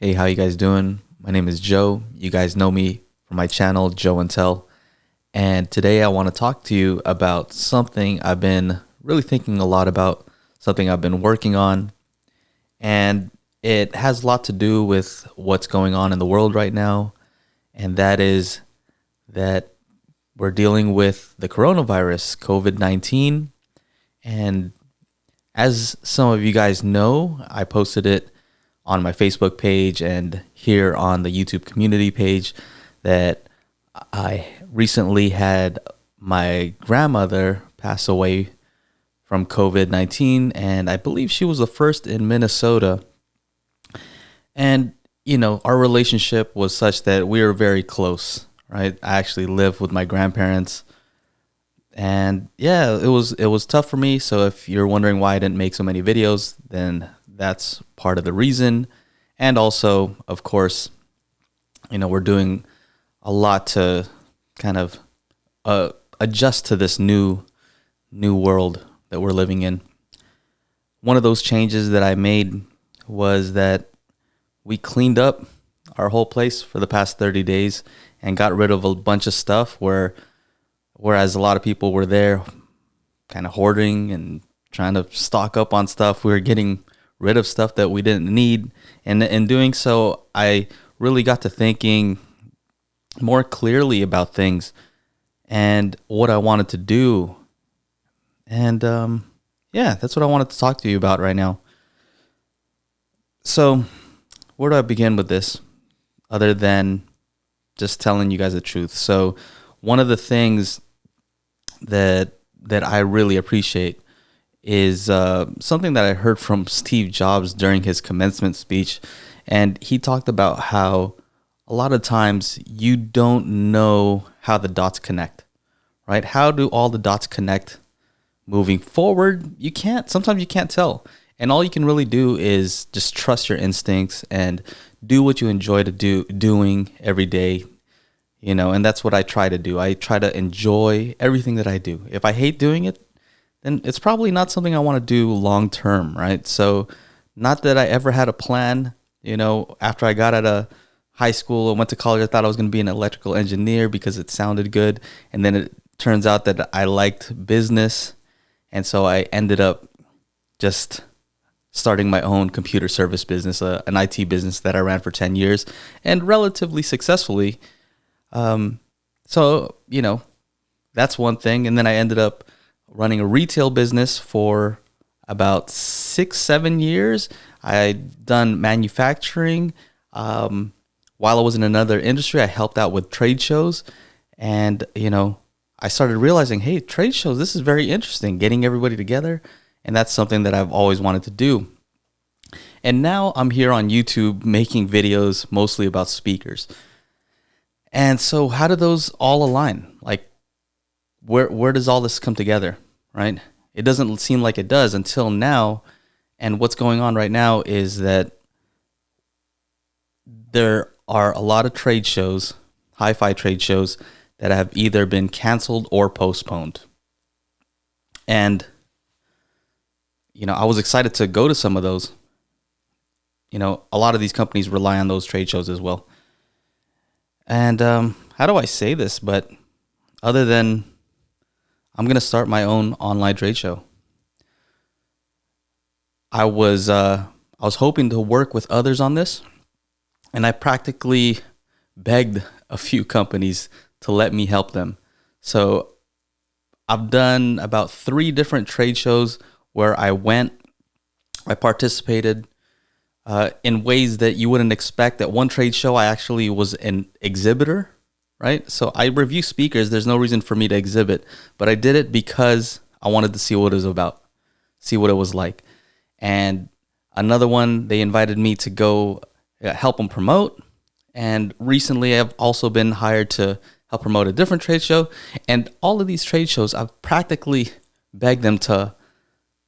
Hey, how you guys doing? My name is Joe. You guys know me from my channel, Joe and Tell. And today I want to talk to you about something I've been really thinking a lot about, something I've been working on. And it has a lot to do with what's going on in the world right now. And that is that we're dealing with the coronavirus, COVID-19. And as some of you guys know, I posted it on my Facebook page and here on the YouTube community page that I recently had my grandmother pass away from COVID-19, and I believe she was the first in Minnesota. And, our relationship was such that we were very close, right? I actually lived with my grandparents. And yeah, it was tough for me. So if you're wondering why I didn't make so many videos, then that's part of the reason. And also, of course, we're doing a lot to kind of adjust to this new world that we're living in. One of those changes that I made was that we cleaned up our whole place for the past 30 days and got rid of a bunch of stuff whereas a lot of people were there kind of hoarding and trying to stock up on stuff. We were getting rid of stuff that we didn't need. And in doing so, I really got to thinking more clearly about things and what I wanted to do. And yeah, that's what I wanted to talk to you about right now. So where do I begin with this other than just telling you guys the truth? So one of the things that I really appreciate is something that I heard from Steve Jobs during his commencement speech. And he talked about how a lot of times you don't know how the dots connect, right? How do all the dots connect moving forward? Sometimes you can't tell. And all you can really do is just trust your instincts and do what you enjoy doing every day. And that's what I try to do. I try to enjoy everything that I do. If I hate doing it, then it's probably not something I want to do long term, right? So not that I ever had a plan, after I got out of high school and went to college, I thought I was going to be an electrical engineer because it sounded good. And then it turns out that I liked business. And so I ended up just starting my own computer service business, an IT business that I ran for 10 years and relatively successfully. So, that's one thing. And then I ended up running a retail business for about 6-7 years. I'd done manufacturing. While I was in another industry, I helped out with trade shows. And, I started realizing, hey, trade shows, this is very interesting, getting everybody together. And that's something that I've always wanted to do. And now I'm here on YouTube making videos mostly about speakers. And so how do those all align? Like, where does all this come together, right? It doesn't seem like it does until now. And what's going on right now is that there are a lot of trade shows, HiFi trade shows, that have either been canceled or postponed. And, I was excited to go to some of those. A lot of these companies rely on those trade shows as well. And how do I say this? But other than I'm going to start my own online trade show. I was hoping to work with others on this, and I practically begged a few companies to let me help them. So I've done about 3 different trade shows where I participated in ways that you wouldn't expect. At one trade show, I actually was an exhibitor, right? So I review speakers. There's no reason for me to exhibit, but I did it because I wanted to see what it was about, see what it was like. And another one, they invited me to go help them promote. And recently, I've also been hired to help promote a different trade show. And all of these trade shows, I've practically begged them to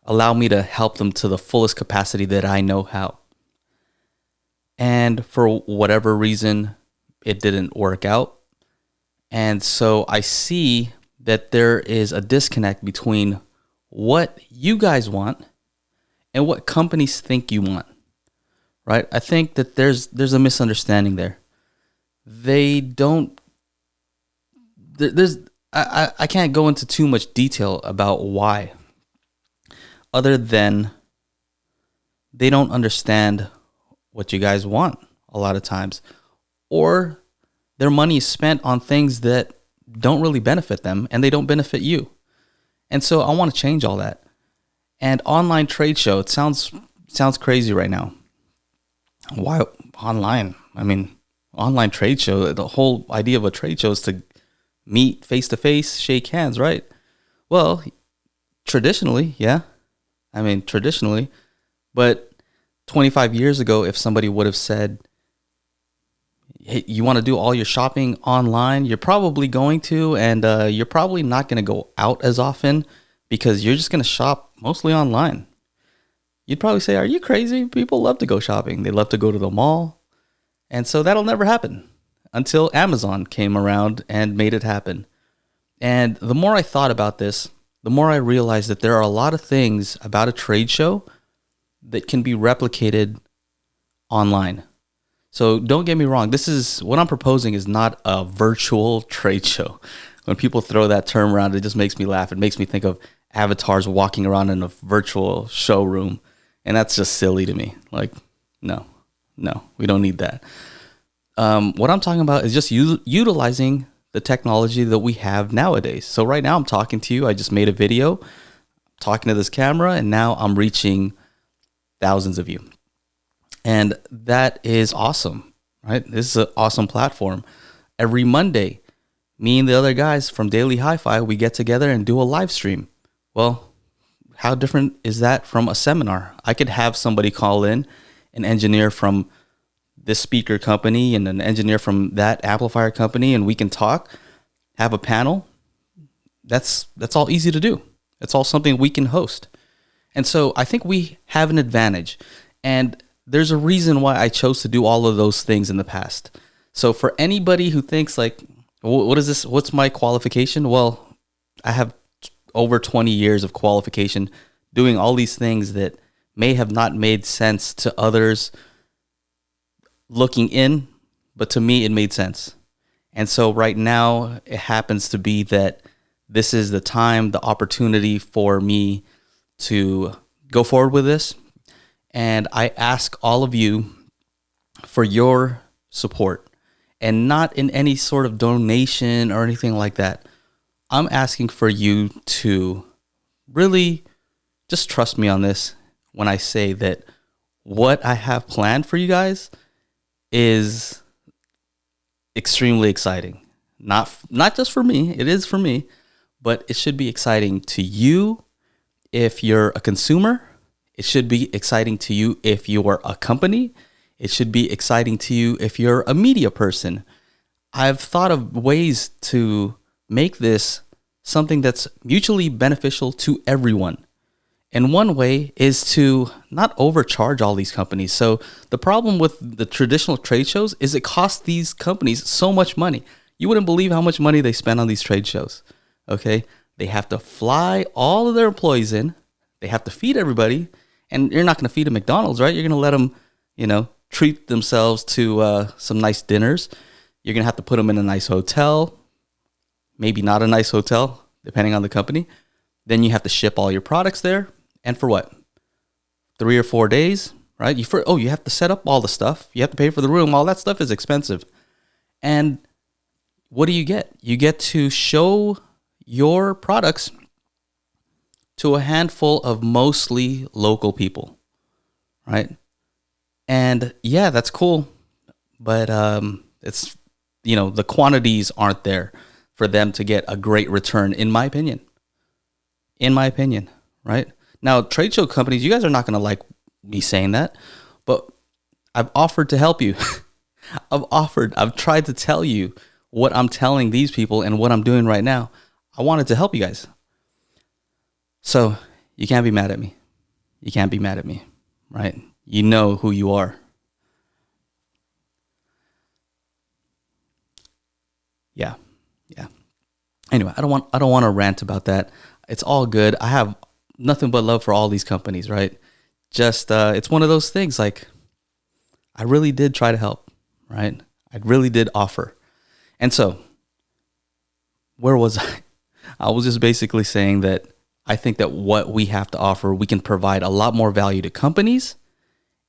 allow me to help them to the fullest capacity that I know how. And for whatever reason, it didn't work out. And so I see that there is a disconnect between what you guys want and what companies think you want, right? I think that there's a misunderstanding there. They don't. There's I can't go into too much detail about why, other than they don't understand what you guys want a lot of times, or their money is spent on things that don't really benefit them and they don't benefit you. And so I want to change all that. And online trade show, it sounds crazy right now. Why online? I mean, online trade show, the whole idea of a trade show is to meet face to face, shake hands, right? Well, traditionally, yeah. I mean, traditionally, but 25 years ago, if somebody would have said, hey, you want to do all your shopping online, you're probably going to, and you're probably not going to go out as often because you're just going to shop mostly online. You'd probably say, are you crazy? People love to go shopping. They love to go to the mall. And so that'll never happen until Amazon came around and made it happen. And the more I thought about this, the more I realized that there are a lot of things about a trade show that can be replicated online. So don't get me wrong. This is what I'm proposing is not a virtual trade show. When people throw that term around, it just makes me laugh. It makes me think of avatars walking around in a virtual showroom. And that's just silly to me. Like, no, we don't need that. What I'm talking about is just utilizing the technology that we have nowadays. So right now I'm talking to you. I just made a video talking to this camera, and now I'm reaching thousands of you. And that is awesome, right? This is an awesome platform. Every Monday, me and the other guys from Daily HiFi, we get together and do a live stream. Well, how different is that from a seminar? I could have somebody call in, an engineer from this speaker company and an engineer from that amplifier company, and we can talk, have a panel. That's all easy to do. It's all something we can host. And so I think we have an advantage. And there's a reason why I chose to do all of those things in the past. So for anybody who thinks like, what is this? What's my qualification? Well, I have over 20 years of qualification doing all these things that may have not made sense to others looking in, but to me, it made sense. And so right now it happens to be that this is the time, the opportunity for me to go forward with this. And I ask all of you for your support, and not in any sort of donation or anything like that. I'm asking for you to really just trust me on this when I say that what I have planned for you guys is extremely exciting. Not just for me, it is for me, but it should be exciting to you if you're a consumer. It should be exciting to you if you're a company. It should be exciting to you if you're a media person. I've thought of ways to make this something that's mutually beneficial to everyone. And one way is to not overcharge all these companies. So the problem with the traditional trade shows is it costs these companies so much money. You wouldn't believe how much money they spend on these trade shows. Okay? They have to fly all of their employees in. They have to feed everybody. And you're not going to feed them McDonald's, right? You're going to let them, treat themselves to some nice dinners. You're going to have to put them in a nice hotel. Maybe not a nice hotel, depending on the company. Then you have to ship all your products there. And for what? 3 or 4 days, right? You have to set up all the stuff. You have to pay for the room. All that stuff is expensive. And what do you get? You get to show your products to a handful of mostly local people, right? And yeah, that's cool. But it's, the quantities aren't there for them to get a great return, in my opinion. Right? Now, trade show companies, you guys are not going to like me saying that, but I've offered to help you. I've tried to tell you what I'm telling these people and what I'm doing right now. I wanted to help you guys. So you can't be mad at me. You can't be mad at me, right? You know who you are. Yeah. Anyway, I don't want to rant about that. It's all good. I have nothing but love for all these companies, right? Just it's one of those things like I really did try to help, right? I really did offer. And so, where was I? I was just basically saying that I think that what we have to offer, we can provide a lot more value to companies.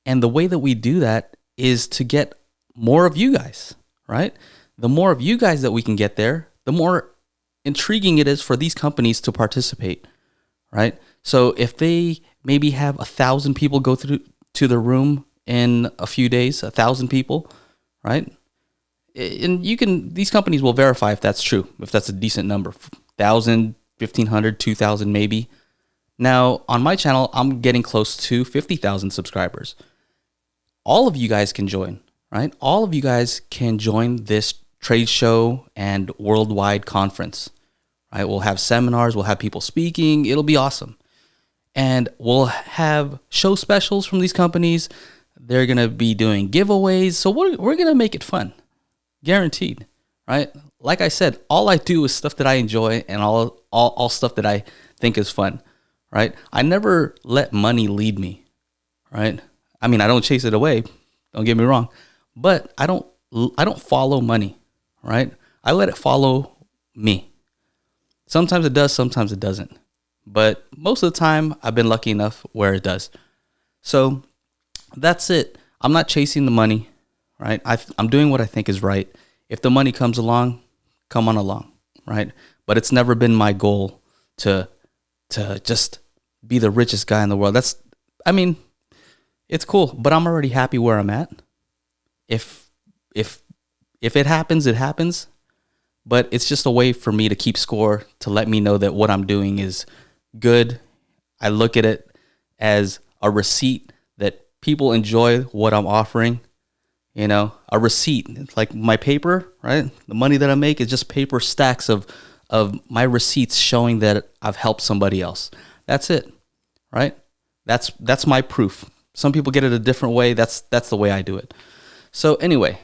And the way that we do that is to get more of you guys, right? The more of you guys that we can get there, the more intriguing it is for these companies to participate, right? So if they maybe have 1,000 people go through to the room in a few days, 1,000 people, right? And these companies will verify if that's true, if that's a decent number, 1,000, 1,500, 2,000 maybe. Now, on my channel, I'm getting close to 50,000 subscribers. All of you guys can join, right? All of you guys can join this trade show and worldwide conference, right? We'll have seminars, we'll have people speaking, it'll be awesome. And we'll have show specials from these companies. They're going to be doing giveaways. So we're going to make it fun, guaranteed, right? Like I said, all I do is stuff that I enjoy and all stuff that I think is fun, right? I never let money lead me, right? I mean, I don't chase it away. Don't get me wrong, but I don't follow money, right? I let it follow me. Sometimes it does, sometimes it doesn't. But most of the time, I've been lucky enough where it does. So that's it. I'm not chasing the money, right? I'm doing what I think is right. If the money comes along, come on along, right? But it's never been my goal to just be the richest guy in the world. It's cool, but I'm already happy where I'm at. If it happens, it happens. But it's just a way for me to keep score, to let me know that what I'm doing is good. I look at it as a receipt that people enjoy what I'm offering. You know, a receipt. It's like my paper, right? The money that I make is just paper stacks of my receipts showing that I've helped somebody else. That's it, right? That's my proof. Some people get it a different way. That's the way I do it. So anyway,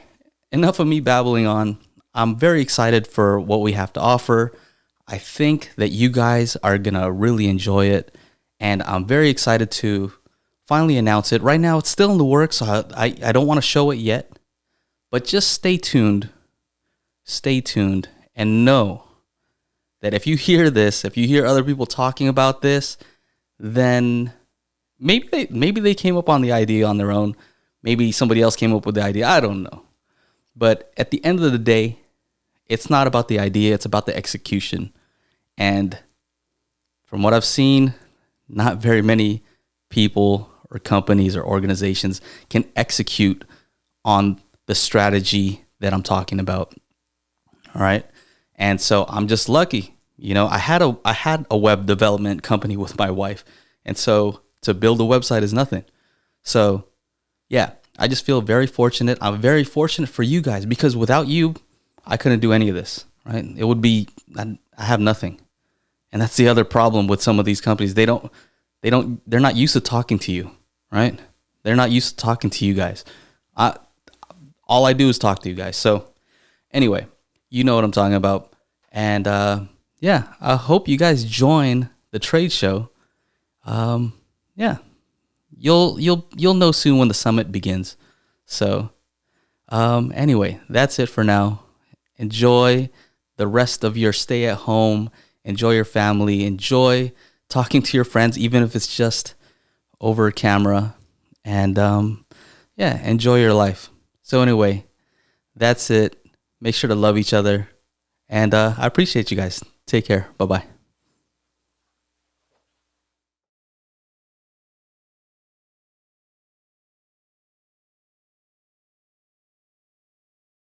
enough of me babbling on. I'm very excited for what we have to offer. I think that you guys are going to really enjoy it. And I'm very excited to finally announce it. Right now, it's still in the works, so I don't want to show it yet. But just stay tuned. Stay tuned. And know that if you hear this, if you hear other people talking about this, then maybe they came up on the idea on their own. Maybe somebody else came up with the idea. I don't know. But at the end of the day, it's not about the idea. It's about the execution. And from what I've seen, not very many people or companies or organizations can execute on the strategy that I'm talking about. All right. And so I'm just lucky. You know, I had a web development company with my wife. And so to build a website is nothing. So yeah, I just feel very fortunate. I'm very fortunate for you guys because without you, I couldn't do any of this, right? It would be, I have nothing. And that's the other problem with some of these companies. They're not used to talking to you, right? They're not used to talking to you guys. All I do is talk to you guys. So anyway, you know what I'm talking about. And yeah, I hope you guys join the trade show. Yeah, you'll know soon when the summit begins. So anyway, that's it for now. Enjoy the rest of your stay at home. Enjoy your family. Enjoy talking to your friends, even if it's just over camera. And yeah, enjoy your life. So anyway, that's it. Make sure to love each other. And I appreciate you guys. Take care. Bye-bye.